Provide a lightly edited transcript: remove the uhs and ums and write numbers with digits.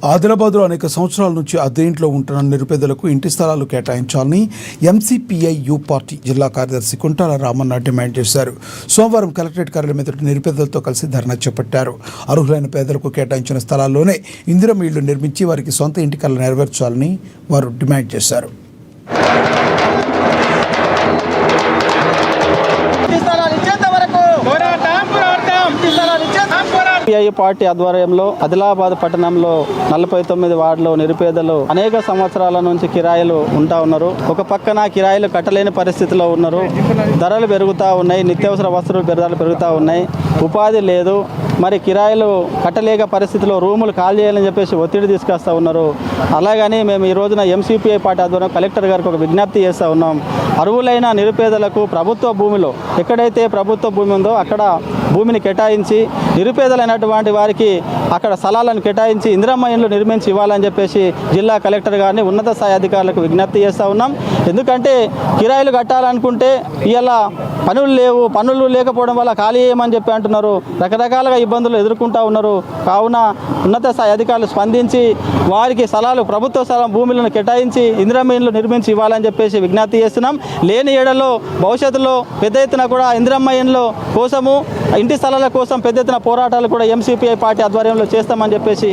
ఆదిలాబాద్లో అనేక సంవత్సరాల నుంచి అద్దె ఇంట్లో ఉంటున్న నిరుపేదలకు ఇంటి స్థలాలు కేటాయించాలని ఎంసీపీఐ యూ పార్టీ జిల్లా కార్యదర్శి కుంటాల రామన్న డిమాండ్ చేశారు. సోమవారం కలెక్టరేట్ కార్యాలయం ఎదుట నిరుపేదలతో కలిసి ధర్నా చేపట్టారు. అర్హులైన పేదలకు కేటాయించిన స్థలాల్లోనే ఇందిరమ్మ ఇళ్లు నిర్మించి వారికి సొంత ఇంటి కల నెరవేర్చాలని వారు డిమాండ్ చేశారు. ఎంసీపీఐ పార్టీ ఆధ్వర్యంలో ఆదిలాబాద్ పట్టణంలో 49 వార్డులో నిరుపేదలు అనేక సంవత్సరాల నుంచి కిరాయిలు ఉంటా ఉన్నారు. ఒక పక్కన కిరాయిలు కట్టలేని పరిస్థితిలో ఉన్నారు. ధరలు పెరుగుతూ ఉన్నాయి, నిత్యావసర వస్తువులు ధరలు పెరుగుతూ ఉన్నాయి, ఉపాధి లేదు. మరి కిరాయిలు కట్టలేక పరిస్థితిలో రూములు ఖాళీ చేయాలని చెప్పేసి ఒత్తిడి తీసుకొస్తూ ఉన్నారు. అలాగని మేము ఈ రోజున ఎంసీపీఐ పార్టీ ఆధ్వర్యంలో కలెక్టర్ గారికి ఒక విజ్ఞప్తి చేస్తూ ఉన్నాం. అర్హులైన నిరుపేదలకు ప్రభుత్వ భూమిలో ఎక్కడైతే ప్రభుత్వ భూమి ఉందో అక్కడ భూమిని కేటాయించి నిరుపేదలైనటువంటి వారికి అక్కడ స్థలాలను కేటాయించి ఇందిరమ్మ ఇళ్లు నిర్మించి ఇవ్వాలని చెప్పేసి జిల్లా కలెక్టర్ గారిని ఉన్నత స్థాయి అధికారులకు విజ్ఞప్తి చేస్తూ ఉన్నాం. ఎందుకంటే కిరాయిలు కట్టాలనుకుంటే ఇలా పనులు లేకపోవడం వల్ల ఖాళీ చేయమని చెప్పి అంటున్నారు. రకరకాలుగా ఇబ్బందులు ఎదుర్కొంటూ ఉన్నారు. కావున ఉన్నత స్థాయి అధికారులు స్పందించి వారికి స్థలాలు ప్రభుత్వ స్థలం భూములను కేటాయించి ఇందిరమ్మ ఇళ్లు నిర్మించి ఇవ్వాలని చెప్పేసి విజ్ఞప్తి చేస్తున్నాం. లేని ఏడలో భవిష్యత్తులో పెద్ద ఎత్తున కూడా ఇందిరమ్మ ఇళ్ల కోసము ఇంటి స్థలాల కోసం పెద్ద ఎత్తున పోరాటాలు కూడా ఎంసీపీఐ పార్టీ ఆధ్వర్యంలో చేస్తామని చెప్పేసి